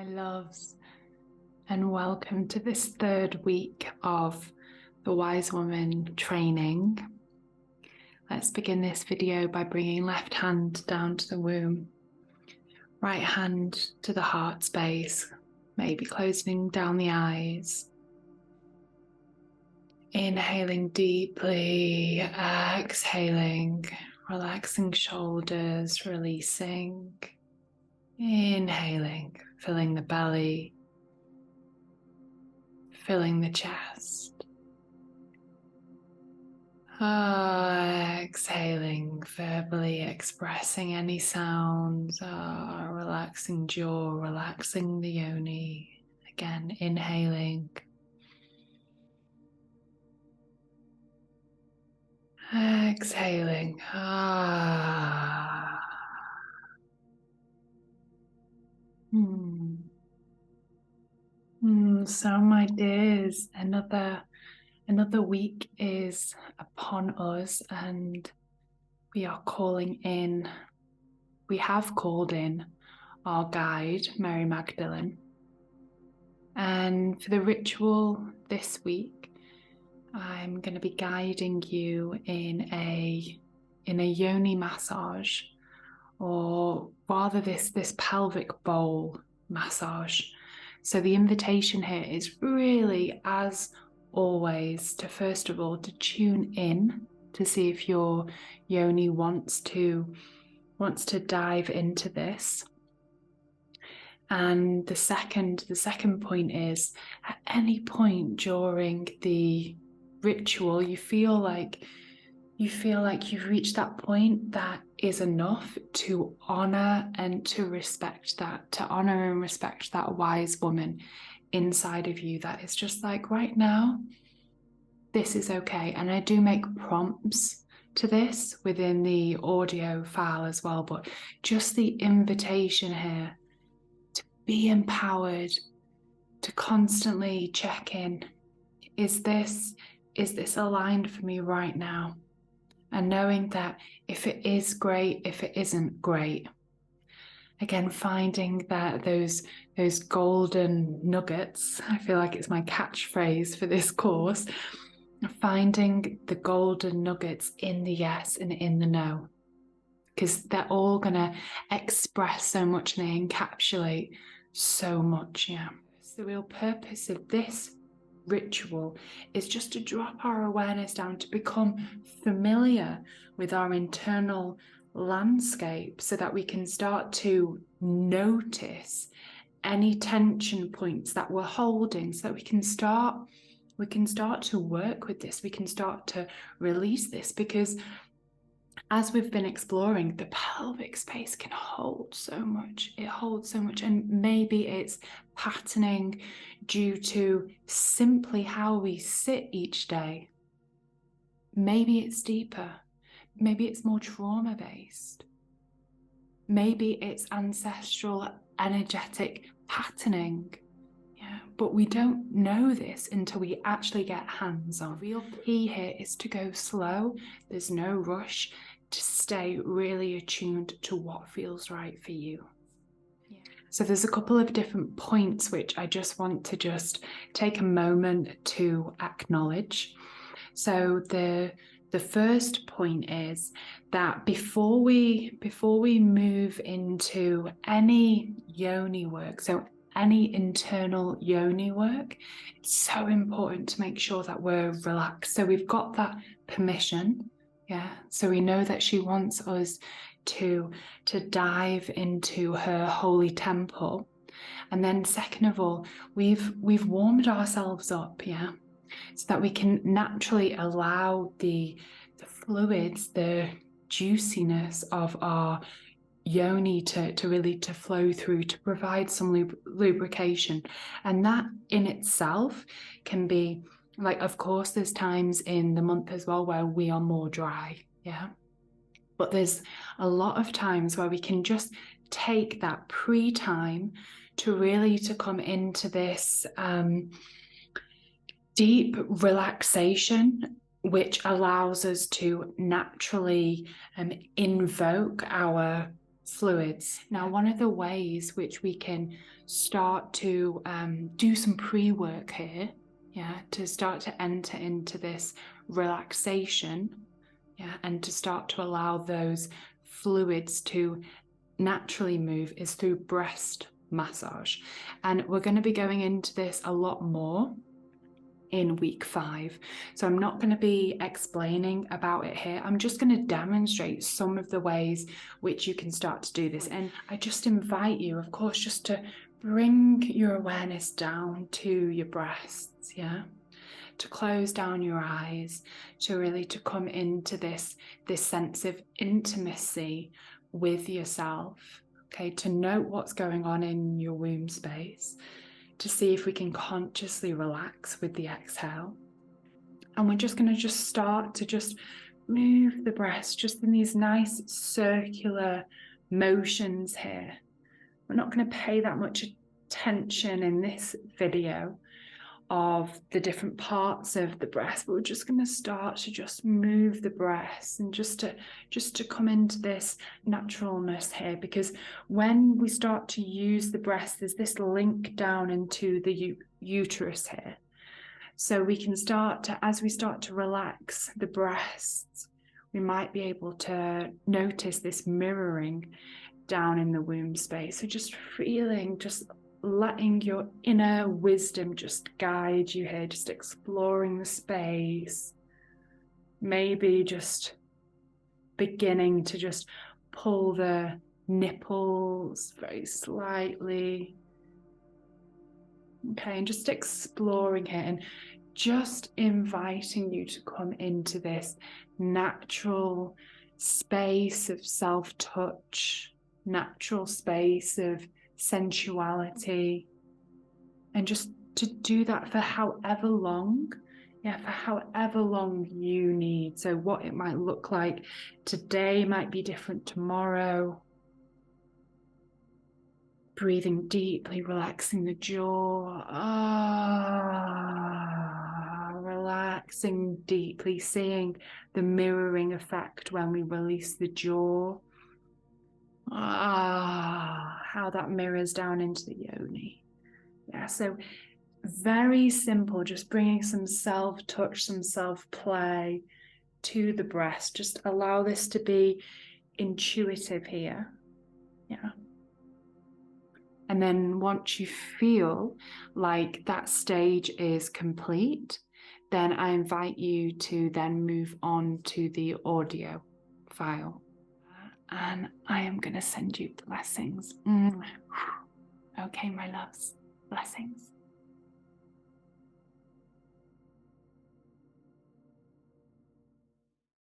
loves, and welcome to this third week of the Wise Woman training. Let's begin this video by bringing left hand down to the womb, right hand to the heart space, maybe closing down the eyes. Inhaling deeply, exhaling, relaxing shoulders, releasing. Inhaling, filling the belly, filling the chest. Exhaling, verbally expressing any sounds, relaxing jaw, relaxing the yoni. Again, inhaling. Exhaling. So my dears, another week is upon us, and we have called in our guide, Mary Magdalene. And for the ritual this week, I'm going to be guiding you in a Yoni massage, or rather this pelvic bowl massage. So the invitation here is really, as always, to first of all to tune in to see if your yoni wants to dive into this. And the second point is, at any point during the ritual you feel like you've reached that point that is enough to honor and to respect that, to honor and respect that wise woman inside of you that is just like, right now, this is okay. And I do make prompts to this within the audio file as well, but just the invitation here to be empowered, to constantly check in. Is this aligned for me right now? And knowing that if it is great, if it isn't great. Again, finding that those golden nuggets, I feel like it's my catchphrase for this course, finding the golden nuggets in the yes and in the no. Because they're all going to express so much and they encapsulate so much, yeah. So the real purpose of this ritual is just to drop our awareness down, to become familiar with our internal landscape so that we can start to notice any tension points that we're holding, so that we can start to work with this, we can start to release this, because as we've been exploring, the pelvic space can hold so much. It holds so much, and maybe it's patterning due to simply how we sit each day. Maybe it's deeper. Maybe it's more trauma-based. Maybe it's ancestral energetic patterning. Yeah, but we don't know this until we actually get hands-on. The real key here is to go slow. There's no rush, to stay really attuned to what feels right for you. Yeah. So there's a couple of different points which I just want to take a moment to acknowledge. So the first point is that before we move into any yoni work, so any internal yoni work, it's so important to make sure that we're relaxed. So we've got that permission, yeah. So we know that she wants us to dive into her holy temple. And then second of all, we've warmed ourselves up, yeah, so that we can naturally allow the fluids, the juiciness of our yoni to really flow through, to provide some lubrication. And that in itself can be like, of course there's times in the month as well where we are more dry, yeah, but there's a lot of times where we can just take that pre-time to really to come into this deep relaxation, which allows us to naturally invoke our fluids. Now, one of the ways which we can start to do some pre-work here, to start to enter into this relaxation, and to start to allow those fluids to naturally move, is through breast massage. And we're going to be going into this a lot more in week 5. So I'm not going to be explaining about it here. I'm just going to demonstrate some of the ways which you can start to do this. And I just invite you, of course, just to bring your awareness down to your breasts, to close down your eyes, to really to come into this sense of intimacy with yourself, okay, to note what's going on in your womb space, to see if we can consciously relax with the exhale. And we're just going to just start to just move the breast just in these nice circular motions here. We're not going to pay that much attention in this video of the different parts of the breast, but we're just going to start to just move the breast and just to come into this naturalness here, because when we start to use the breast, there's this link down into the uterus here. So we can start to, as we start to relax the breasts, we might be able to notice this mirroring down in the womb space. So just feeling, just letting your inner wisdom just guide you here, just exploring the space, maybe just beginning to just pull the nipples very slightly, okay, and just exploring here and just inviting you to come into this natural space of self-touch, natural space of sensuality, and just to do that for however long, for however long you need. So what it might look like today might be different tomorrow. Breathing deeply, relaxing the jaw, relaxing deeply, seeing the mirroring effect when we release the jaw. How that mirrors down into the yoni. So very simple, just bringing some self-touch, some self-play to the breast. Just allow this to be intuitive here. And then once you feel like that stage is complete, then I invite you to then move on to the audio file. And I am going to send you blessings. Okay, my loves, blessings.